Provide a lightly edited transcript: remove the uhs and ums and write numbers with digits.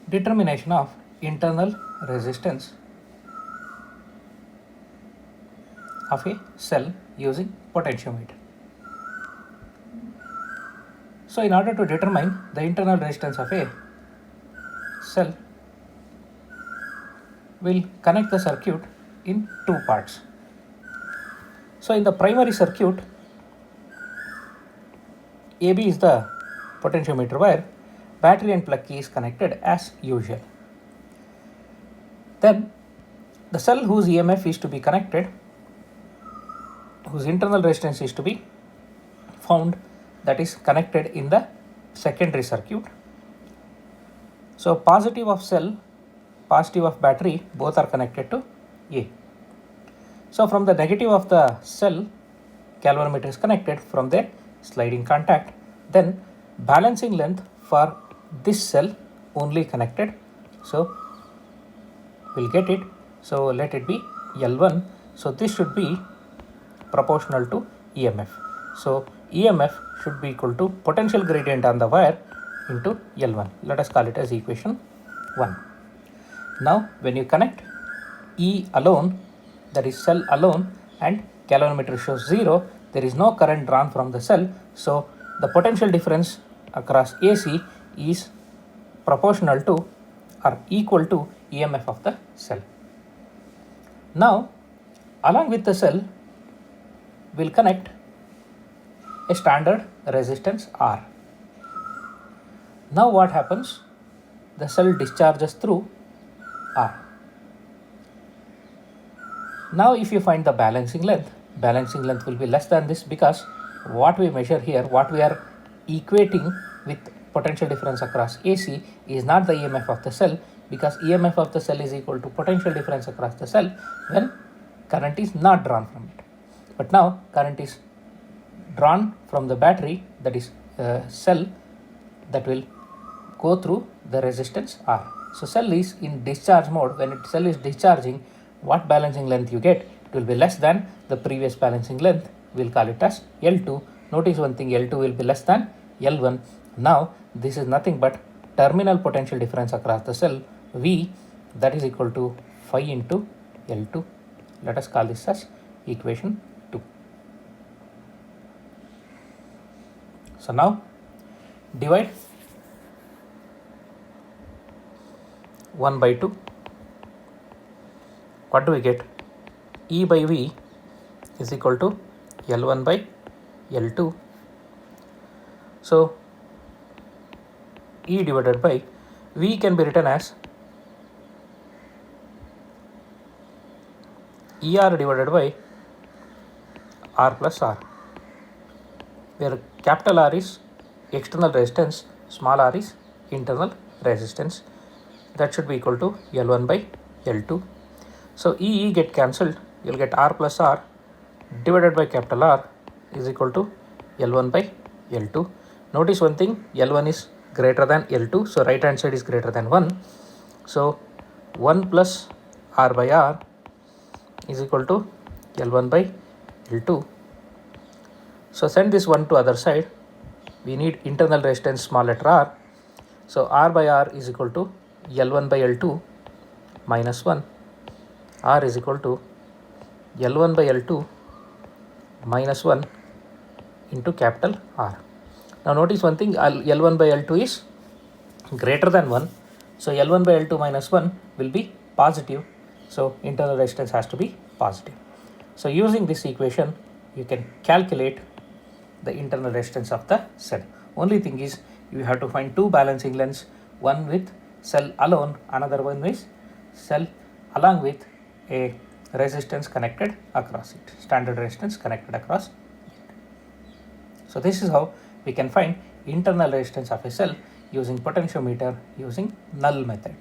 Determination of internal resistance of a cell using potentiometer. So in order to determine the internal resistance of a cell, we'll connect the circuit in two parts. So in the primary circuit, AB is the potentiometer wire, battery and plug key is connected as usual. Then the cell whose EMF is to be connected, whose internal resistance is to be found, that is connected in the secondary circuit. So positive of cell, positive of battery, both are connected to A. So from the negative of the cell, galvanometer is connected from the sliding contact. Then balancing length for this cell only connected. So we'll get it. So let it be L1. So this should be proportional to EMF. So EMF should be equal to potential gradient on the wire into L1. Let us call it as equation 1. Now when you connect E alone, that is cell alone, and galvanometer shows 0, there is no current drawn from the cell. So the potential difference across AC is proportional to or equal to EMF of the cell. Now along with the cell, we'll connect a standard resistance R. Now what happens? The cell discharges through R. Now if you find the balancing length will be less than this, because what we measure here, what we are equating with potential difference across AC is not the EMF of the cell, because EMF of the cell is equal to potential difference across the cell when current is not drawn from it. But now current is drawn from the battery, that is cell, that will go through the resistance R. So cell is in discharge mode. When cell is discharging, what balancing length you get, it will be less than the previous balancing length. We'll call it as L2. Notice one thing, L2 will be less than L1. Now this is nothing but terminal potential difference across the cell, V, that is equal to phi into L2. Let us call this as equation 2. So now divide 1 by 2. What do we get? E by V is equal to L1 by L2. So E divided by V can be written as ER divided by R plus R, where capital R is external resistance, small r is internal resistance. That should be equal to L1 by L2. So E get cancelled, you will get R plus R divided by capital R is equal to L1 by L2. Notice one thing, L1 is greater than L2, so right hand side is greater than 1. So 1 plus R by R is equal to L1 by L2. So send this 1 to other side. We need internal resistance small letter r. So R by R is equal to L1 by L2 minus 1. R is equal to L1 by L2 minus 1 into capital R. Now notice one thing, L1 by L2 is greater than 1. So L1 by L2 minus 1 will be positive. So internal resistance has to be positive. So using this equation, you can calculate the internal resistance of the cell. Only thing is, you have to find two balancing lengths, one with cell alone, another one with cell along with a resistance connected across it, standard resistance connected across it. So this is how we can find internal resistance of a cell using potentiometer using null method.